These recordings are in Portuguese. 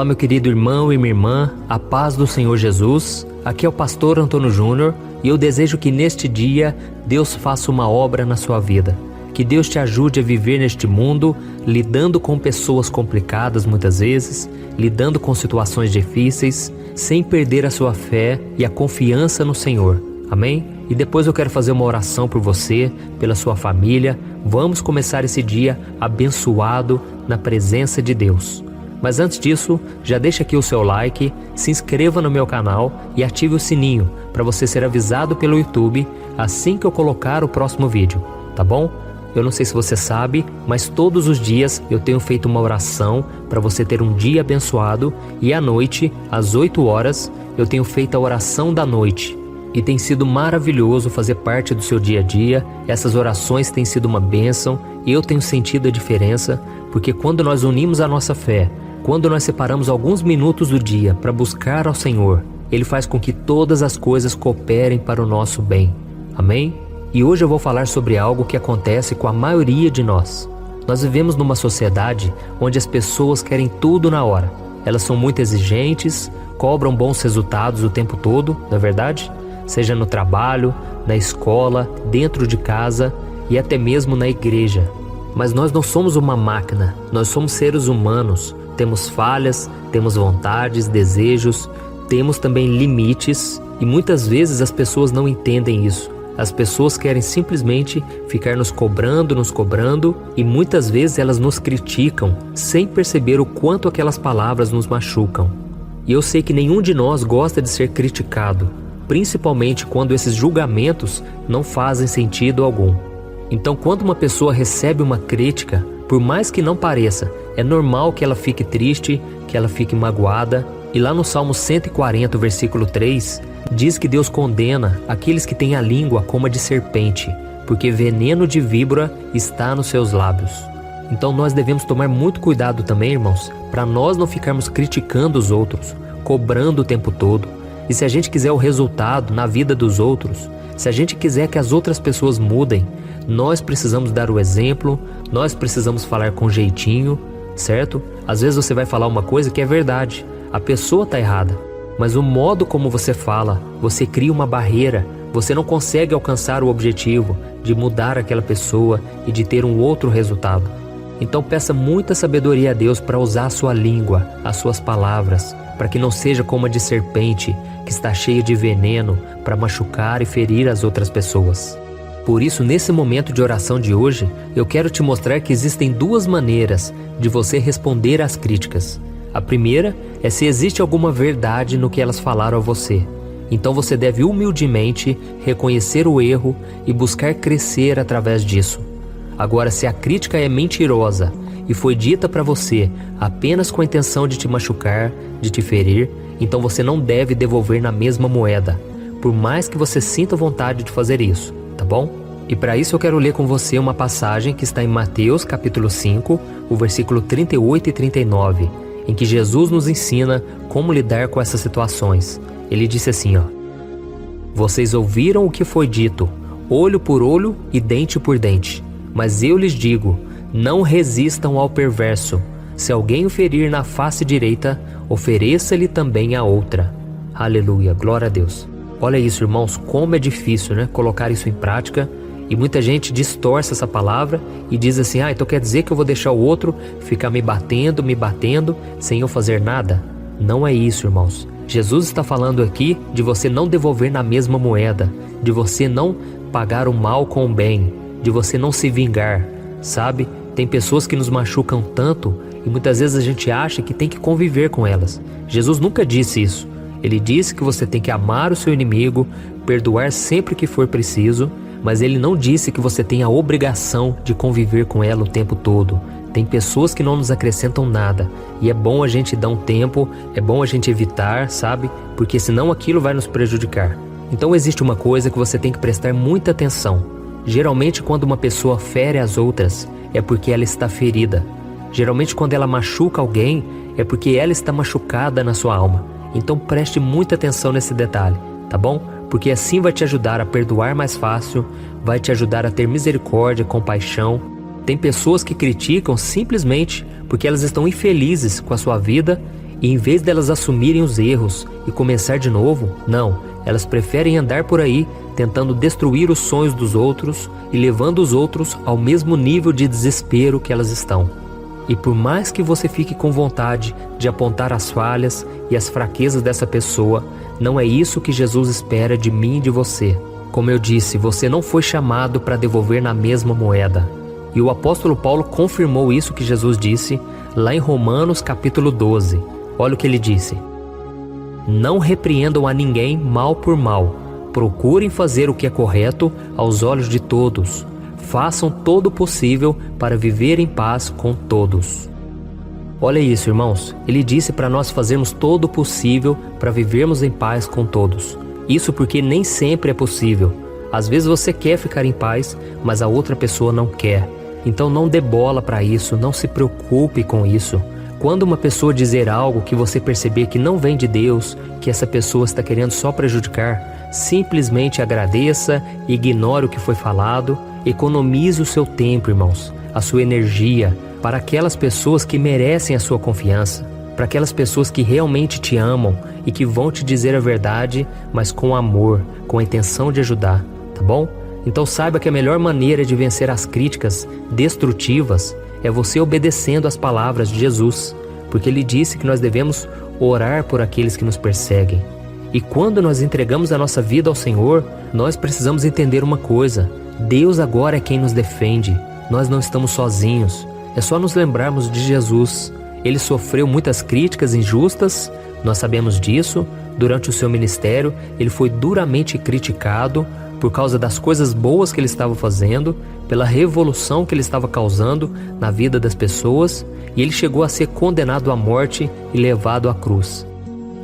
Olá, meu querido irmão e minha irmã, a paz do Senhor Jesus. Aqui é o pastor Antônio Júnior e eu desejo que neste dia Deus faça uma obra na sua vida. Que Deus te ajude a viver neste mundo, lidando com pessoas complicadas muitas vezes, lidando com situações difíceis, sem perder a sua fé e a confiança no Senhor. Amém? E depois eu quero fazer uma oração por você, pela sua família. Vamos começar esse dia abençoado na presença de Deus. Mas antes disso, já deixa aqui o seu like, se inscreva no meu canal e ative o sininho para você ser avisado pelo YouTube assim que eu colocar o próximo vídeo, tá bom? Eu não sei se você sabe, mas todos os dias eu tenho feito uma oração para você ter um dia abençoado e à noite, às 8 horas, eu tenho feito a oração da noite. E tem sido maravilhoso fazer parte do seu dia a dia. Essas orações têm sido uma bênção e eu tenho sentido a diferença, porque quando nós unimos a nossa fé, quando nós separamos alguns minutos do dia para buscar ao Senhor, Ele faz com que todas as coisas cooperem para o nosso bem. Amém? E hoje eu vou falar sobre algo que acontece com a maioria de nós. Nós vivemos numa sociedade onde as pessoas querem tudo na hora. Elas são muito exigentes, cobram bons resultados o tempo todo, não é verdade? Seja no trabalho, na escola, dentro de casa e até mesmo na igreja. Mas nós não somos uma máquina, nós somos seres humanos. Temos falhas, temos vontades, desejos, temos também limites e muitas vezes as pessoas não entendem isso. As pessoas querem simplesmente ficar nos cobrando e muitas vezes elas nos criticam sem perceber o quanto aquelas palavras nos machucam. E eu sei que nenhum de nós gosta de ser criticado, principalmente quando esses julgamentos não fazem sentido algum. Então, quando uma pessoa recebe uma crítica, por mais que não pareça, é normal que ela fique triste, que ela fique magoada. E lá no Salmo 140, versículo 3, diz que Deus condena aqueles que têm a língua como a de serpente, porque veneno de víbora está nos seus lábios. Então nós devemos tomar muito cuidado também, irmãos, para nós não ficarmos criticando os outros, cobrando o tempo todo. E se a gente quiser o resultado na vida dos outros, se a gente quiser que as outras pessoas mudem, nós precisamos dar o exemplo, nós precisamos falar com jeitinho, certo? Às vezes você vai falar uma coisa que é verdade, a pessoa está errada, mas o modo como você fala, você cria uma barreira, você não consegue alcançar o objetivo de mudar aquela pessoa e de ter um outro resultado. Então peça muita sabedoria a Deus para usar a sua língua, as suas palavras, para que não seja como a de serpente, que está cheia de veneno para machucar e ferir as outras pessoas. Por isso, nesse momento de oração de hoje, eu quero te mostrar que existem duas maneiras de você responder às críticas. A primeira é se existe alguma verdade no que elas falaram a você. Então você deve humildemente reconhecer o erro e buscar crescer através disso. Agora, se a crítica é mentirosa e foi dita para você apenas com a intenção de te machucar, de te ferir, então você não deve devolver na mesma moeda, por mais que você sinta vontade de fazer isso, tá bom? E para isso eu quero ler com você uma passagem que está em Mateus capítulo 5, o versículo 38 e 39, em que Jesus nos ensina como lidar com essas situações. Ele disse assim, ó: Vocês ouviram o que foi dito, olho por olho e dente por dente. Mas eu lhes digo, não resistam ao perverso. Se alguém o ferir na face direita, ofereça-lhe também a outra. Aleluia, glória a Deus. Olha isso, irmãos, como é difícil, né, colocar isso em prática. E muita gente distorce essa palavra e diz assim, então quer dizer que eu vou deixar o outro ficar me batendo, sem eu fazer nada? Não é isso, irmãos. Jesus está falando aqui de você não devolver na mesma moeda, de você não pagar o mal com o bem, de você não se vingar, sabe? Tem pessoas que nos machucam tanto e muitas vezes a gente acha que tem que conviver com elas. Jesus nunca disse isso. Ele disse que você tem que amar o seu inimigo, perdoar sempre que for preciso, mas ele não disse que você tem a obrigação de conviver com ela o tempo todo. Tem pessoas que não nos acrescentam nada e é bom a gente dar um tempo, é bom a gente evitar, sabe? Porque senão aquilo vai nos prejudicar. Então existe uma coisa que você tem que prestar muita atenção. Geralmente quando uma pessoa fere as outras, é porque ela está ferida. Geralmente quando ela machuca alguém, é porque ela está machucada na sua alma. Então preste muita atenção nesse detalhe, tá bom? Porque assim vai te ajudar a perdoar mais fácil, vai te ajudar a ter misericórdia, compaixão. Tem pessoas que criticam simplesmente porque elas estão infelizes com a sua vida E em vez delas assumirem os erros e começar de novo, não, elas preferem andar por aí tentando destruir os sonhos dos outros e levando os outros ao mesmo nível de desespero que elas estão. E por mais que você fique com vontade de apontar as falhas e as fraquezas dessa pessoa, não é isso que Jesus espera de mim e de você. Como eu disse, você não foi chamado para devolver na mesma moeda. E o apóstolo Paulo confirmou isso que Jesus disse lá em Romanos capítulo 12. Olha o que ele disse: não repreendam a ninguém mal por mal. Procurem fazer o que é correto aos olhos de todos. Façam todo o possível para viver em paz com todos. Olha isso, irmãos. Ele disse para nós fazermos todo o possível para vivermos em paz com todos. Isso porque nem sempre é possível. Às vezes você quer ficar em paz, mas a outra pessoa não quer. Então não dê bola para isso, não se preocupe com isso. Quando uma pessoa dizer algo que você perceber que não vem de Deus, que essa pessoa está querendo só prejudicar, simplesmente agradeça, ignore o que foi falado, economize o seu tempo, irmãos, a sua energia, para aquelas pessoas que merecem a sua confiança, para aquelas pessoas que realmente te amam e que vão te dizer a verdade, mas com amor, com a intenção de ajudar, tá bom? Então saiba que a melhor maneira de vencer as críticas destrutivas é você obedecendo às palavras de Jesus, porque Ele disse que nós devemos orar por aqueles que nos perseguem. E quando nós entregamos a nossa vida ao Senhor, nós precisamos entender uma coisa: Deus agora é quem nos defende, nós não estamos sozinhos. É só nos lembrarmos de Jesus. Ele sofreu muitas críticas injustas, nós sabemos disso. Durante o seu ministério, ele foi duramente criticado por causa das coisas boas que ele estava fazendo, pela revolução que ele estava causando na vida das pessoas, e ele chegou a ser condenado à morte e levado à cruz.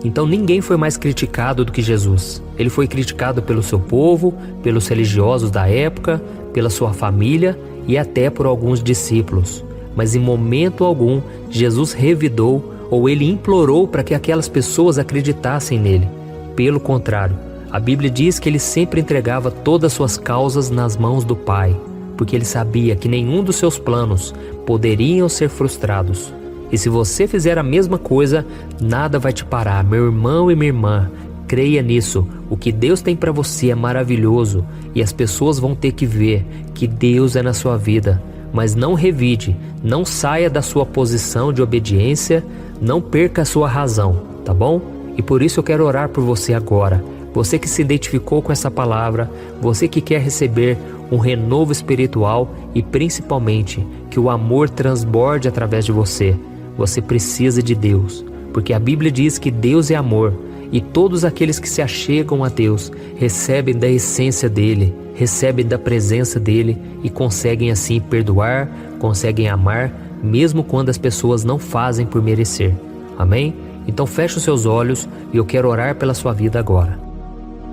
Então ninguém foi mais criticado do que Jesus. Ele foi criticado pelo seu povo, pelos religiosos da época, pela sua família e até por alguns discípulos. Mas em momento algum, Jesus revidou ou ele implorou para que aquelas pessoas acreditassem nele. Pelo contrário, a Bíblia diz que ele sempre entregava todas as suas causas nas mãos do Pai, porque ele sabia que nenhum dos seus planos poderiam ser frustrados. E se você fizer a mesma coisa, nada vai te parar, meu irmão e minha irmã. Creia nisso, o que Deus tem para você é maravilhoso e as pessoas vão ter que ver que Deus é na sua vida. Mas não revide, não saia da sua posição de obediência, não perca a sua razão, tá bom? E por isso eu quero orar por você agora. Você que se identificou com essa palavra, você que quer receber um renovo espiritual e principalmente que o amor transborde através de você. Você precisa de Deus, porque a Bíblia diz que Deus é amor e todos aqueles que se achegam a Deus recebem da essência dele, recebem da presença dele e conseguem assim perdoar, conseguem amar, mesmo quando as pessoas não fazem por merecer. Amém? Então feche os seus olhos e eu quero orar pela sua vida agora.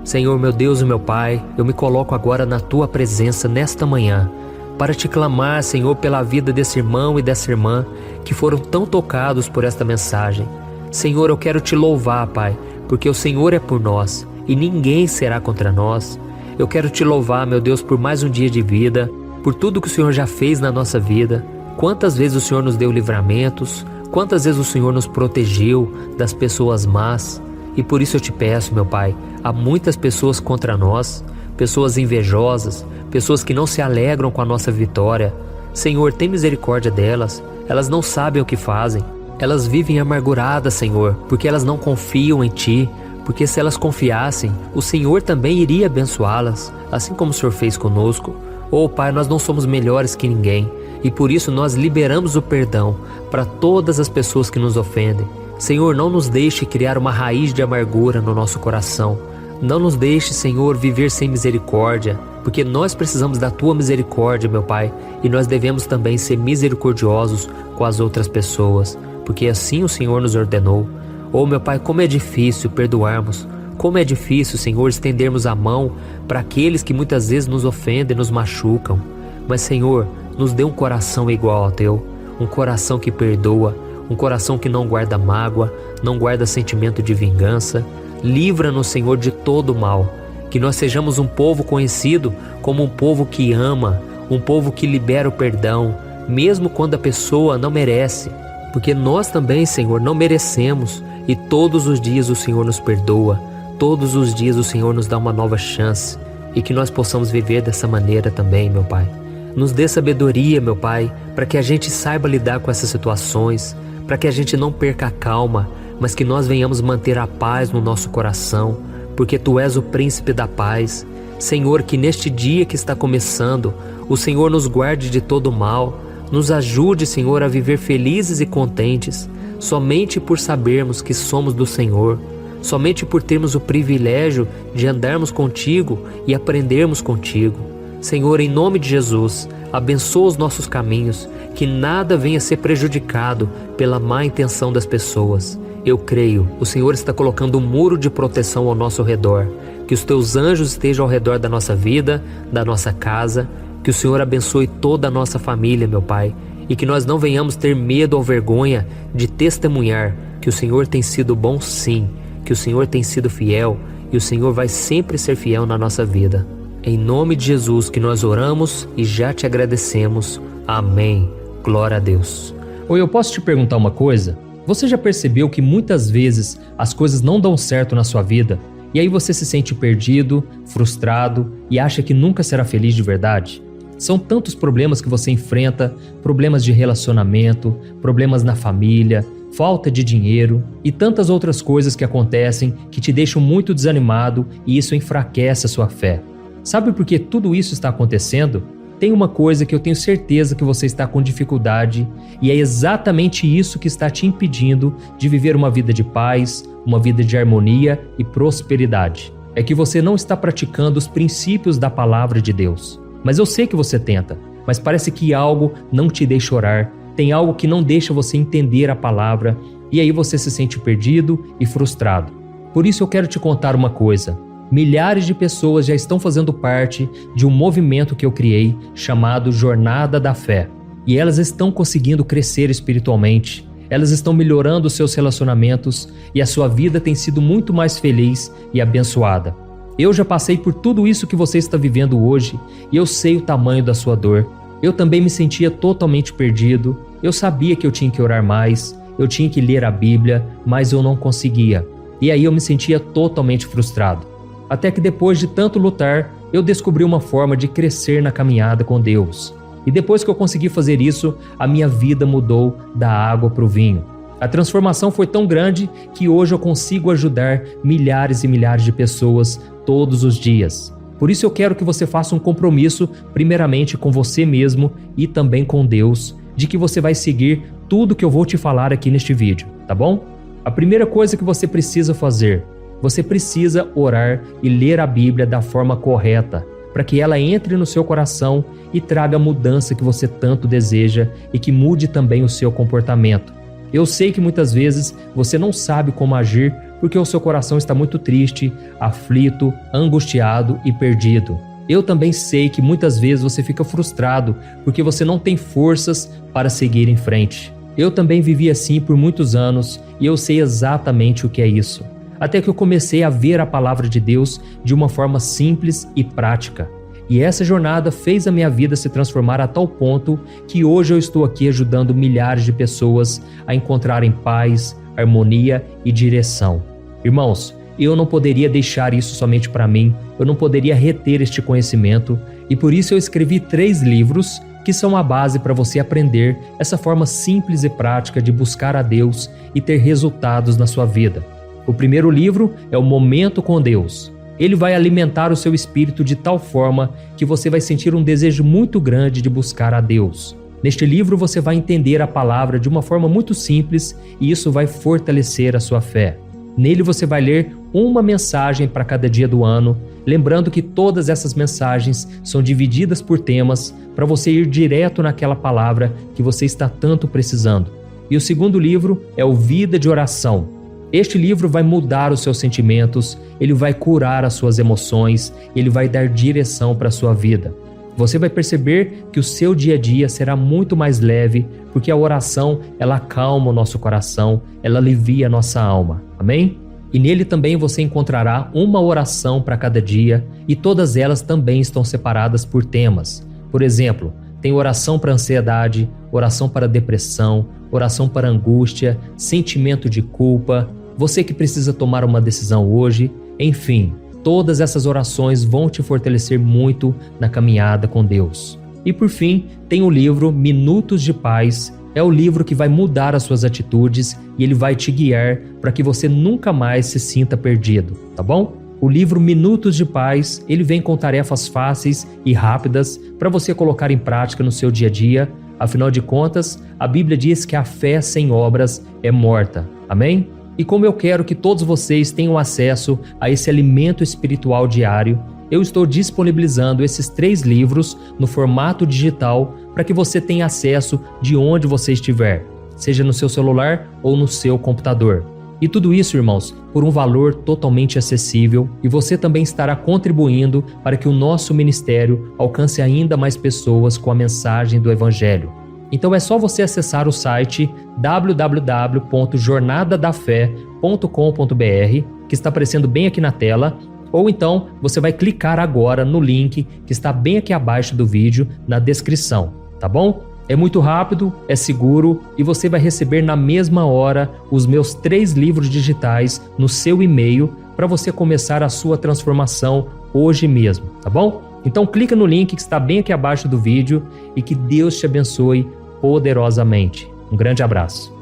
Senhor, meu Deus e meu Pai, eu me coloco agora na Tua presença nesta manhã, para te clamar, Senhor, pela vida desse irmão e dessa irmã que foram tão tocados por esta mensagem. Senhor, eu quero te louvar, Pai, porque o Senhor é por nós e ninguém será contra nós. Eu quero te louvar, meu Deus, por mais um dia de vida, por tudo que o Senhor já fez na nossa vida. Quantas vezes o Senhor nos deu livramentos, quantas vezes o Senhor nos protegeu das pessoas más. E por isso eu te peço, meu Pai, há muitas pessoas contra nós, pessoas invejosas, pessoas que não se alegram com a nossa vitória. Senhor, tem misericórdia delas, elas não sabem o que fazem. Elas vivem amarguradas, Senhor, porque elas não confiam em Ti, porque se elas confiassem, o Senhor também iria abençoá-las, assim como o Senhor fez conosco. Oh Pai, nós não somos melhores que ninguém, e por isso nós liberamos o perdão para todas as pessoas que nos ofendem. Senhor, não nos deixe criar uma raiz de amargura no nosso coração. Não nos deixe, Senhor, viver sem misericórdia, porque nós precisamos da Tua misericórdia, meu Pai, e nós devemos também ser misericordiosos com as outras pessoas, porque assim o Senhor nos ordenou. Oh, meu Pai, como é difícil perdoarmos, como é difícil, Senhor, estendermos a mão para aqueles que muitas vezes nos ofendem, nos machucam. Mas, Senhor, nos dê um coração igual ao Teu, um coração que perdoa, um coração que não guarda mágoa, não guarda sentimento de vingança. Livra-nos, Senhor, de todo o mal. Que nós sejamos um povo conhecido como um povo que ama, um povo que libera o perdão, mesmo quando a pessoa não merece. porque nós também, Senhor, não merecemos e todos os dias o Senhor nos perdoa, todos os dias o Senhor nos dá uma nova chance e que nós possamos viver dessa maneira também, meu Pai. Nos dê sabedoria, meu Pai, para que a gente saiba lidar com essas situações, para que a gente não perca a calma, mas que nós venhamos manter a paz no nosso coração, porque Tu és o príncipe da paz. Senhor, que neste dia que está começando, o Senhor nos guarde de todo mal, nos ajude, Senhor, a viver felizes e contentes, somente por sabermos que somos do Senhor, somente por termos o privilégio de andarmos contigo e aprendermos contigo. Senhor, em nome de Jesus, abençoa os nossos caminhos, que nada venha a ser prejudicado pela má intenção das pessoas. Eu creio, o Senhor está colocando um muro de proteção ao nosso redor, que os Teus anjos estejam ao redor da nossa vida, da nossa casa, que o Senhor abençoe toda a nossa família, meu Pai, e que nós não venhamos ter medo ou vergonha de testemunhar que o Senhor tem sido bom sim, que o Senhor tem sido fiel e o Senhor vai sempre ser fiel na nossa vida. Em nome de Jesus que nós oramos e já te agradecemos. Amém. Glória a Deus. Oi, eu posso te perguntar uma coisa? Você já percebeu que muitas vezes as coisas não dão certo na sua vida e aí você se sente perdido, frustrado e acha que nunca será feliz de verdade? São tantos problemas que você enfrenta, problemas de relacionamento, problemas na família, falta de dinheiro e tantas outras coisas que acontecem que te deixam muito desanimado e isso enfraquece a sua fé. Sabe por que tudo isso está acontecendo? Tem uma coisa que eu tenho certeza que você está com dificuldade e é exatamente isso que está te impedindo de viver uma vida de paz, uma vida de harmonia e prosperidade. É que você não está praticando os princípios da palavra de Deus. Mas eu sei que você tenta, mas parece que algo não te deixa orar, tem algo que não deixa você entender a palavra e aí você se sente perdido e frustrado. Por isso eu quero te contar uma coisa. Milhares de pessoas já estão fazendo parte de um movimento que eu criei chamado Jornada da Fé. E elas estão conseguindo crescer espiritualmente, elas estão melhorando os seus relacionamentos e a sua vida tem sido muito mais feliz e abençoada. Eu já passei por tudo isso que você está vivendo hoje e eu sei o tamanho da sua dor. Eu também me sentia totalmente perdido, eu sabia que eu tinha que orar mais, eu tinha que ler a Bíblia, mas eu não conseguia. E aí eu me sentia totalmente frustrado. Até que depois de tanto lutar, eu descobri uma forma de crescer na caminhada com Deus. E depois que eu consegui fazer isso, a minha vida mudou da água para o vinho. A transformação foi tão grande que hoje eu consigo ajudar milhares e milhares de pessoas todos os dias. Por isso eu quero que você faça um compromisso, primeiramente com você mesmo e também com Deus, de que você vai seguir tudo que eu vou te falar aqui neste vídeo, tá bom? A primeira coisa que você precisa fazer, você precisa orar e ler a Bíblia da forma correta, para que ela entre no seu coração e traga a mudança que você tanto deseja e que mude também o seu comportamento. Eu sei que muitas vezes você não sabe como agir porque o seu coração está muito triste, aflito, angustiado e perdido. Eu também sei que muitas vezes você fica frustrado porque você não tem forças para seguir em frente. Eu também vivi assim por muitos anos e eu sei exatamente o que é isso. Até que eu comecei a ver a palavra de Deus de uma forma simples e prática. E essa jornada fez a minha vida se transformar a tal ponto que hoje eu estou aqui ajudando milhares de pessoas a encontrarem paz, harmonia e direção. Irmãos, eu não poderia deixar isso somente para mim, eu não poderia reter este conhecimento e por isso eu escrevi 3 livros que são a base para você aprender essa forma simples e prática de buscar a Deus e ter resultados na sua vida. O primeiro livro é o Momento com Deus. Ele vai alimentar o seu espírito de tal forma que você vai sentir um desejo muito grande de buscar a Deus. Neste livro você vai entender a palavra de uma forma muito simples e isso vai fortalecer a sua fé. Nele você vai ler uma mensagem para cada dia do ano, lembrando que todas essas mensagens são divididas por temas para você ir direto naquela palavra que você está tanto precisando. E o segundo livro é o Vida de Oração. Este livro vai mudar os seus sentimentos, ele vai curar as suas emoções, ele vai dar direção para a sua vida. Você vai perceber que o seu dia a dia será muito mais leve, porque a oração, ela acalma o nosso coração, ela alivia a nossa alma. Amém? E nele também você encontrará uma oração para cada dia e todas elas também estão separadas por temas. Por exemplo, tem oração para ansiedade, oração para depressão, oração para angústia, sentimento de culpa, você que precisa tomar uma decisão hoje, enfim, todas essas orações vão te fortalecer muito na caminhada com Deus. E por fim, tem o livro Minutos de Paz. É o livro que vai mudar as suas atitudes e ele vai te guiar para que você nunca mais se sinta perdido, tá bom? O livro Minutos de Paz, ele vem com tarefas fáceis e rápidas para você colocar em prática no seu dia a dia. Afinal de contas, a Bíblia diz que a fé sem obras é morta. Amém? E como eu quero que todos vocês tenham acesso a esse alimento espiritual diário, eu estou disponibilizando esses 3 livros no formato digital para que você tenha acesso de onde você estiver, seja no seu celular ou no seu computador. E tudo isso, irmãos, por um valor totalmente acessível, e você também estará contribuindo para que o nosso ministério alcance ainda mais pessoas com a mensagem do Evangelho. Então é só você acessar o site www.jornadadafé.com.br, que está aparecendo bem aqui na tela, ou então você vai clicar agora no link que está bem aqui abaixo do vídeo, na descrição, tá bom? É muito rápido, é seguro e você vai receber na mesma hora os meus 3 livros digitais no seu e-mail para você começar a sua transformação hoje mesmo, tá bom? Então clica no link que está bem aqui abaixo do vídeo e que Deus te abençoe poderosamente. Um grande abraço.